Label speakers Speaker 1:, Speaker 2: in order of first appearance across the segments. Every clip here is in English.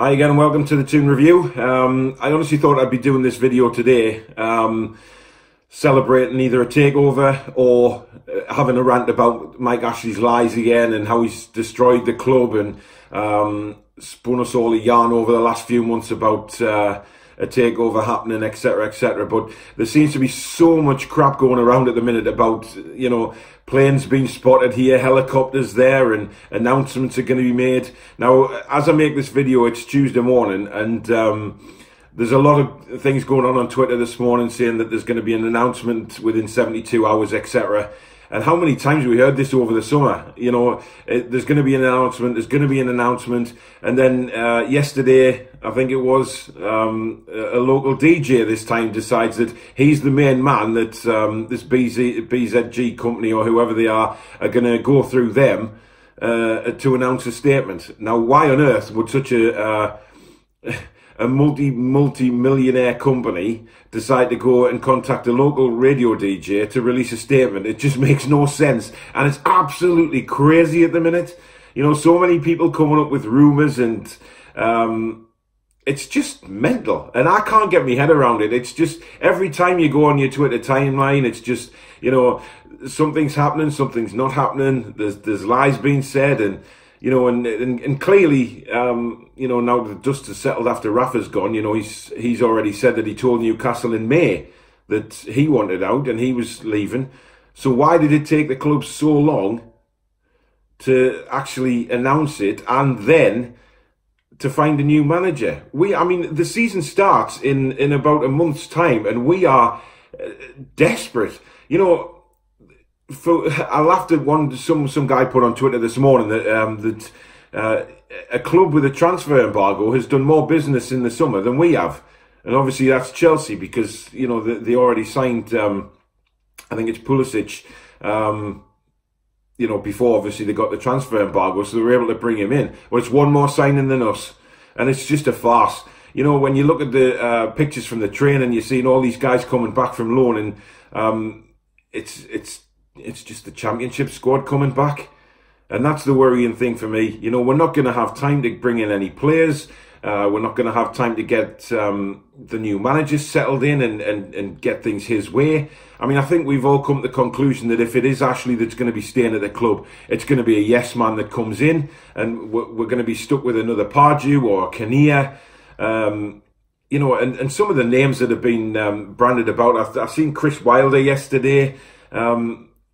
Speaker 1: Hi again and welcome to the Toon review. I honestly thought I'd be doing this video today, celebrating either a takeover or having a rant about Mike Ashley's lies again and how he's destroyed the club and spun us all a yarn over the last few months about a takeover happening, etc, etc. But there seems to be so much crap going around at the minute about, you know, planes being spotted here, helicopters there, and announcements are going to be made. Now, as I make this video, it's Tuesday morning, and there's a lot of things going on Twitter this morning saying that there's going to be an announcement within 72 hours, etc. And how many times have we heard this over the summer? You know, there's going to be an announcement, there's going to be an announcement. And then yesterday, I think it was, a local DJ this time decides that he's the main man, that this BZG company or whoever they are going to go through them to announce a statement. Now, why on earth would such a multi-millionaire company decide to go and contact a local radio DJ to release a statement? It just makes no sense, and it's absolutely crazy at the minute. You know, so many people coming up with rumours, and it's just mental, and I can't get my head around it. It's just every time you go on your Twitter timeline, it's just, you know, something's happening, something's not happening. There's lies being said, and you know, and clearly, you know, now the dust has settled after Rafa's gone, you know, he's already said that he told Newcastle in May that he wanted out and he was leaving. So why did it take the club so long to actually announce it and then to find a new manager? I mean, the season starts in about a month's time, and we are desperate. You know, I laughed at some guy put on Twitter this morning that a club with a transfer embargo has done more business in the summer than we have, and obviously that's Chelsea, because you know they already signed. I think it's Pulisic. You know, before obviously they got the transfer embargo, so they were able to bring him in. Well, it's one more signing than us, and it's just a farce. You know, when you look at the pictures from the training, you're seeing all these guys coming back from loan, and it's just the championship squad coming back. And that's the worrying thing for me. You know, we're not going to have time to bring in any players. We're not going to have time to get the new managers settled in and get things his way. I mean, I think we've all come to the conclusion that if it is Ashley that's going to be staying at the club, it's going to be a yes man that comes in, and we're going to be stuck with another Pardew or a Kinnear. You know, and some of the names that have been branded about. I've seen Chris Wilder yesterday.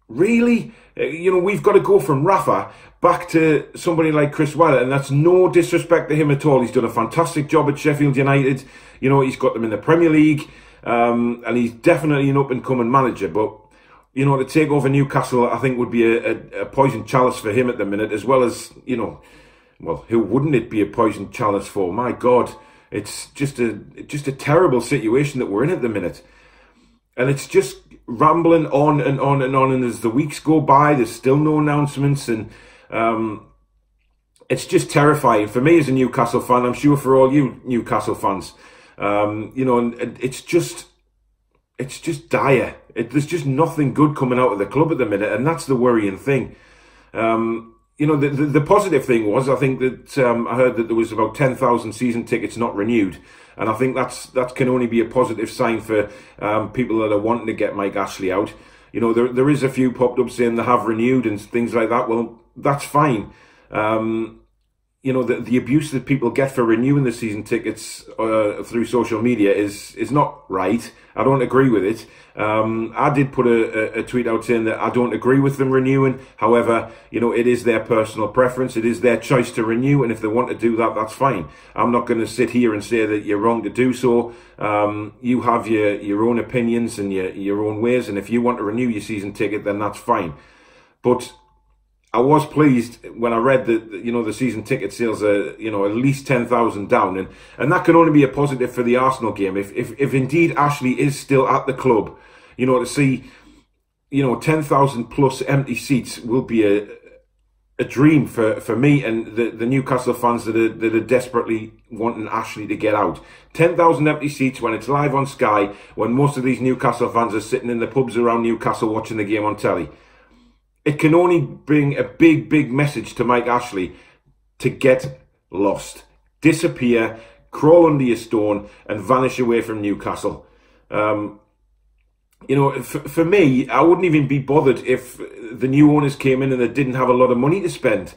Speaker 1: Really? You know, we've got to go from Rafa back to somebody like Chris Wilder, and that's no disrespect to him at all. He's done a fantastic job at Sheffield United. You know, he's got them in the Premier League, and he's definitely an up-and-coming manager. But, you know, to take over Newcastle, I think would be a poison chalice for him at the minute, as well as, you know, well, who wouldn't it be a poison chalice for? My God, it's just a terrible situation that we're in at the minute. And it's just rambling on and on and on, and as the weeks go by, there's still no announcements, and it's just terrifying for me as a Newcastle fan. I'm sure for all you Newcastle fans, you know, and it's just dire. There's just nothing good coming out of the club at the minute, and that's the worrying thing. You know, the positive thing was, I think that I heard that there was about 10,000 season tickets not renewed. And I think that can only be a positive sign for people that are wanting to get Mike Ashley out. You know, there is a few popped up saying they have renewed and things like that. Well, that's fine. You know, the abuse that people get for renewing the season tickets through social media is not right. I don't agree with it. I did put a tweet out saying that I don't agree with them renewing. However, you know, it is their personal preference. It is their choice to renew. And if they want to do that, that's fine. I'm not going to sit here and say that you're wrong to do so. You have your own opinions and your own ways. And if you want to renew your season ticket, then that's fine. But I was pleased when I read that, you know, the season ticket sales are, you know, at least 10,000 down. And that can only be a positive for the Arsenal game. If indeed Ashley is still at the club, you know, to see, you know, 10,000 plus empty seats will be a dream for me and the Newcastle fans that are desperately wanting Ashley to get out. 10,000 empty seats when it's live on Sky, when most of these Newcastle fans are sitting in the pubs around Newcastle watching the game on telly. It can only bring a big message to Mike Ashley to get lost. disappear, crawl under your stone, and vanish away from Newcastle. You know, for me, I wouldn't even be bothered if the new owners came in and they didn't have a lot of money to spend.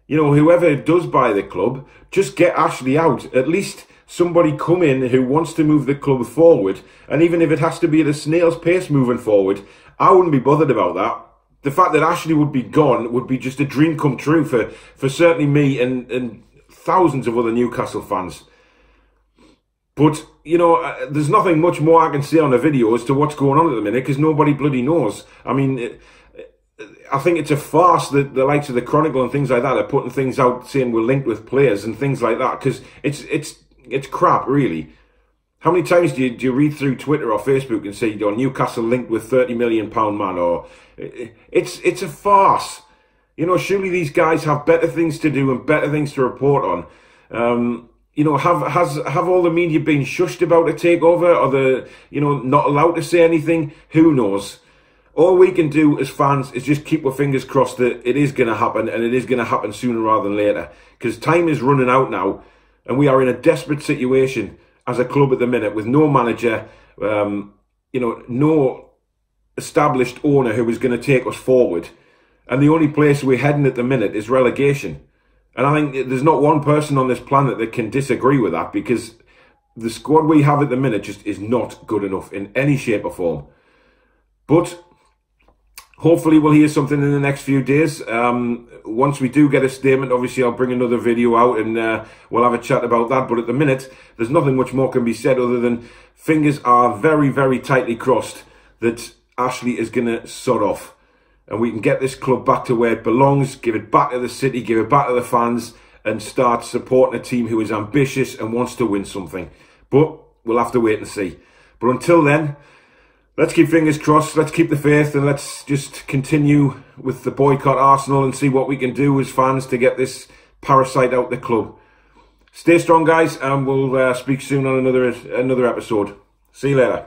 Speaker 1: You know, whoever does buy the club, just get Ashley out. At least somebody come in who wants to move the club forward. And even if it has to be at a snail's pace moving forward, I wouldn't be bothered about that. The fact that Ashley would be gone would be just a dream come true for certainly me and thousands of other Newcastle fans. But, you know, there's nothing much more I can say on the video as to what's going on at the minute, because nobody bloody knows. I mean, I think it's a farce that the likes of the Chronicle and things like that are putting things out saying we're linked with players and things like that, because it's crap, really. How many times do you read through Twitter or Facebook and say, oh, Newcastle linked with £30 million man, or it's a farce. You know, surely these guys have better things to do and better things to report on. You know, have all the media been shushed about a takeover, or the, you know, not allowed to say anything? Who knows? All we can do as fans is just keep our fingers crossed that it is going to happen, and it is going to happen sooner rather than later, because time is running out now, and we are in a desperate situation as a club at the minute with no manager, you know, no established owner who is going to take us forward, and the only place we're heading at the minute is relegation. And I think there's not one person on this planet that can disagree with that, because the squad we have at the minute just is not good enough in any shape or form. But hopefully we'll hear something in the next few days. Once we do get a statement, obviously I'll bring another video out and we'll have a chat about that. But at the minute, there's nothing much more can be said other than fingers are very, very tightly crossed that Ashley is going to sod off. And we can get this club back to where it belongs, give it back to the city, give it back to the fans, and start supporting a team who is ambitious and wants to win something. But we'll have to wait and see. But until then, let's keep fingers crossed, let's keep the faith, and let's just continue with the boycott Arsenal and see what we can do as fans to get this parasite out the club. Stay strong, guys, and we'll speak soon on another episode. See you later.